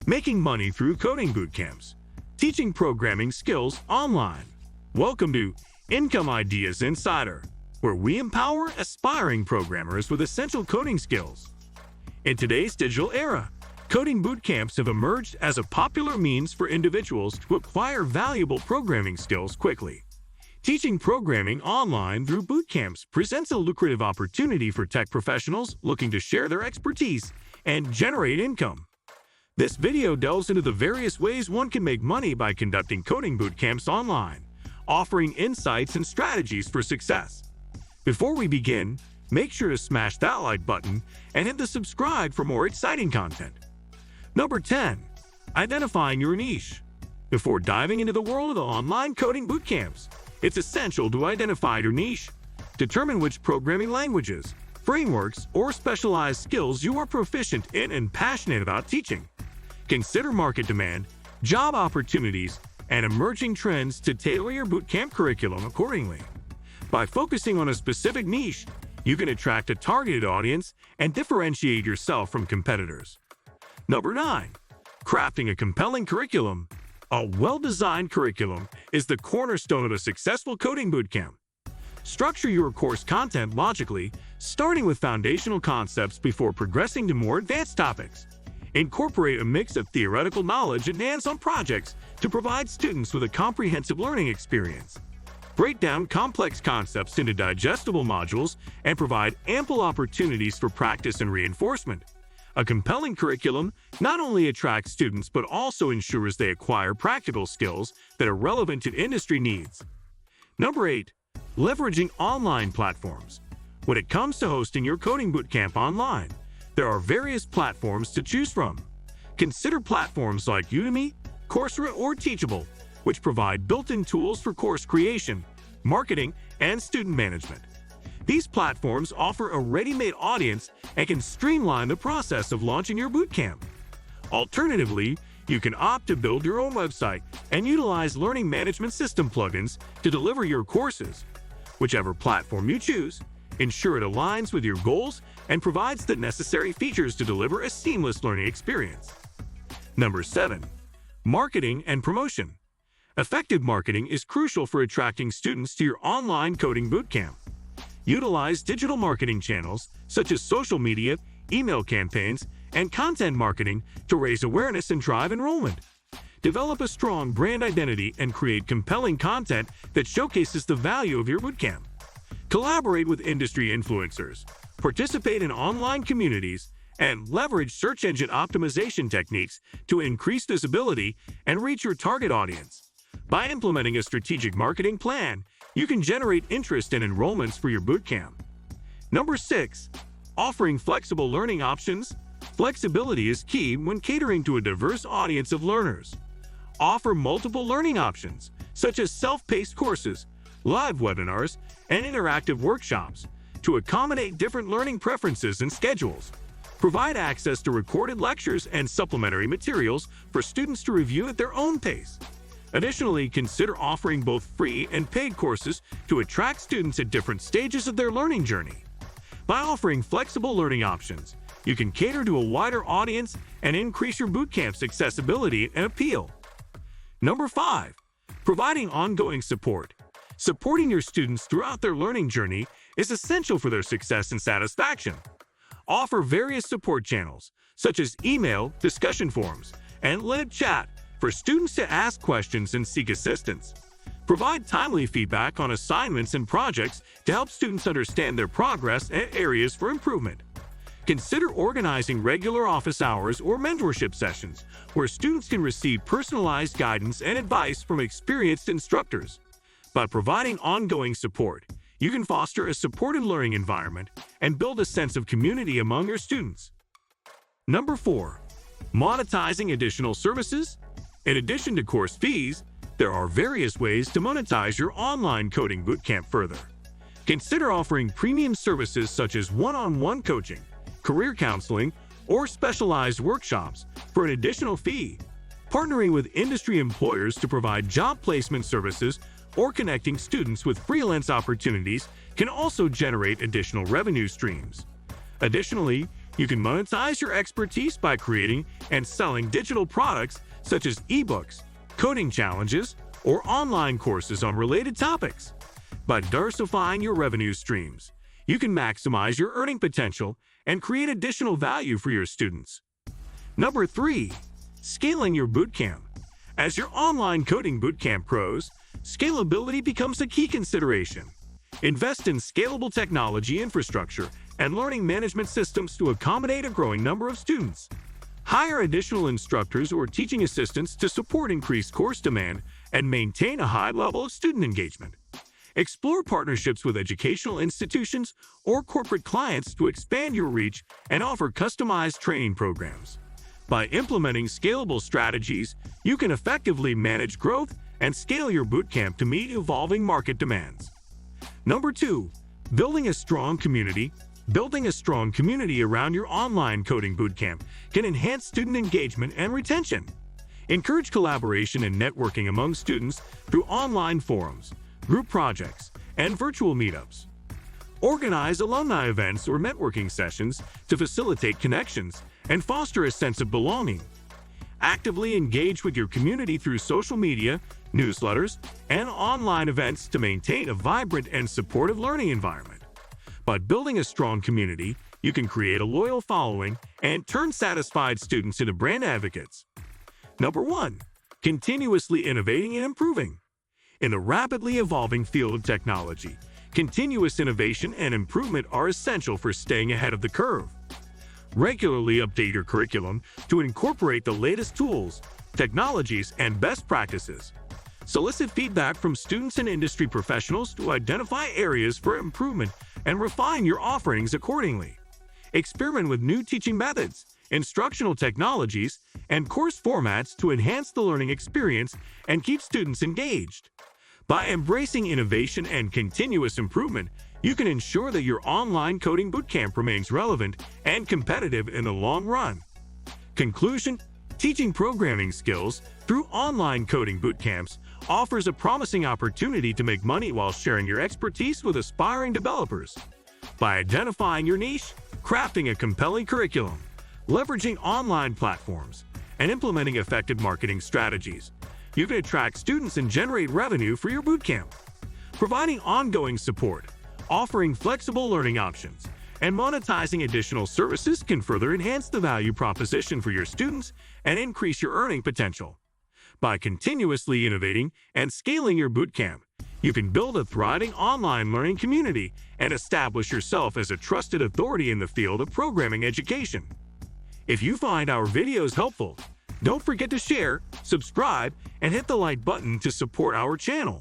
Making money through coding bootcamps. Teaching programming skills online. Welcome to Income Ideas Insider, where we empower aspiring programmers with essential coding skills. In today's digital era, coding bootcamps have emerged as a popular means for individuals to acquire valuable programming skills quickly. Teaching programming online through bootcamps presents a lucrative opportunity for tech professionals looking to share their expertise and generate income. This video delves into the various ways one can make money by conducting coding bootcamps online, offering insights and strategies for success. Before we begin, make sure to smash that like button and hit the subscribe for more exciting content. Number 10. Identifying your niche. Before diving into the world of the online coding bootcamps, it's essential to identify your niche. Determine which programming languages, frameworks, or specialized skills you are proficient in and passionate about teaching. Consider market demand, job opportunities, and emerging trends to tailor your bootcamp curriculum accordingly. By focusing on a specific niche, you can attract a targeted audience and differentiate yourself from competitors. Number 9. Crafting a compelling curriculum. A well-designed curriculum is the cornerstone of a successful coding bootcamp. Structure your course content logically, starting with foundational concepts before progressing to more advanced topics. Incorporate a mix of theoretical knowledge and hands-on projects to provide students with a comprehensive learning experience. Break down complex concepts into digestible modules and provide ample opportunities for practice and reinforcement. A compelling curriculum not only attracts students but also ensures they acquire practical skills that are relevant to industry needs. Number 8. Leveraging online platforms. When it comes to hosting your coding bootcamp online, there are various platforms to choose from. Consider platforms like Udemy, Coursera, or Teachable, which provide built-in tools for course creation, marketing, and student management. These platforms offer a ready-made audience and can streamline the process of launching your bootcamp. Alternatively, you can opt to build your own website and utilize learning management system plugins to deliver your courses. Whichever platform you choose, ensure it aligns with your goals and provides the necessary features to deliver a seamless learning experience. Number 7. Marketing and promotion. Effective marketing is crucial for attracting students to your online coding bootcamp. Utilize digital marketing channels such as social media, email campaigns, and content marketing to raise awareness and drive enrollment. Develop a strong brand identity and create compelling content that showcases the value of your bootcamp. Collaborate with industry influencers, participate in online communities, and leverage search engine optimization techniques to increase visibility and reach your target audience. By implementing a strategic marketing plan, you can generate interest and enrollments for your bootcamp. Number 6. Offering flexible learning options. Flexibility is key when catering to a diverse audience of learners. Offer multiple learning options, such as self-paced courses, live webinars, and interactive workshops, to accommodate different learning preferences and schedules. Provide access to recorded lectures and supplementary materials for students to review at their own pace. Additionally, consider offering both free and paid courses to attract students at different stages of their learning journey. By offering flexible learning options, you can cater to a wider audience and increase your bootcamp's accessibility and appeal. Number 5. Providing ongoing support. Supporting your students throughout their learning journey is essential for their success and satisfaction. Offer various support channels, such as email, discussion forums, and live chat, for students to ask questions and seek assistance. Provide timely feedback on assignments and projects to help students understand their progress and areas for improvement. Consider organizing regular office hours or mentorship sessions where students can receive personalized guidance and advice from experienced instructors. By providing ongoing support, you can foster a supportive learning environment and build a sense of community among your students. Number 4. Monetizing additional services. In addition to course fees, there are various ways to monetize your online coding bootcamp further. Consider offering premium services such as one-on-one coaching, career counseling, or specialized workshops for an additional fee. Partnering with industry employers to provide job placement services or connecting students with freelance opportunities can also generate additional revenue streams. Additionally, You can monetize your expertise by creating and selling digital products such as ebooks, coding challenges, or online courses on related topics. By diversifying your revenue streams, you can maximize your earning potential and create additional value for your students. Number 3. Scaling your bootcamp. As your online coding bootcamp grows, scalability becomes a key consideration. Invest in scalable technology infrastructure and learning management systems to accommodate a growing number of students. Hire additional instructors or teaching assistants to support increased course demand and maintain a high level of student engagement. Explore partnerships with educational institutions or corporate clients to expand your reach and offer customized training programs. By implementing scalable strategies, you can effectively manage growth and scale your bootcamp to meet evolving market demands. Number 2. Building a strong community. Building a strong community around your online coding bootcamp can enhance student engagement and retention. Encourage collaboration and networking among students through online forums, group projects, and virtual meetups. Organize alumni events or networking sessions to facilitate connections and foster a sense of belonging. Actively engage with your community through social media, newsletters, and online events to maintain a vibrant and supportive learning environment. By building a strong community, you can create a loyal following and turn satisfied students into brand advocates. Number 1. Continuously innovating and improving. In the rapidly evolving field of technology, continuous innovation and improvement are essential for staying ahead of the curve. Regularly update your curriculum to incorporate the latest tools, technologies, and best practices. Solicit feedback from students and industry professionals to identify areas for improvement and refine your offerings accordingly. Experiment with new teaching methods, instructional technologies, and course formats to enhance the learning experience and keep students engaged. By embracing innovation and continuous improvement, you can ensure that your online coding bootcamp remains relevant and competitive in the long run. Conclusion: teaching programming skills through online coding bootcamps offers a promising opportunity to make money while sharing your expertise with aspiring developers. By identifying your niche, crafting a compelling curriculum, leveraging online platforms, and implementing effective marketing strategies, you can attract students and generate revenue for your bootcamp. Providing ongoing support, offering flexible learning options, and monetizing additional services can further enhance the value proposition for your students and increase your earning potential. By continuously innovating and scaling your bootcamp, you can build a thriving online learning community and establish yourself as a trusted authority in the field of programming education. If you find our videos helpful, don't forget to share, subscribe, and hit the like button to support our channel.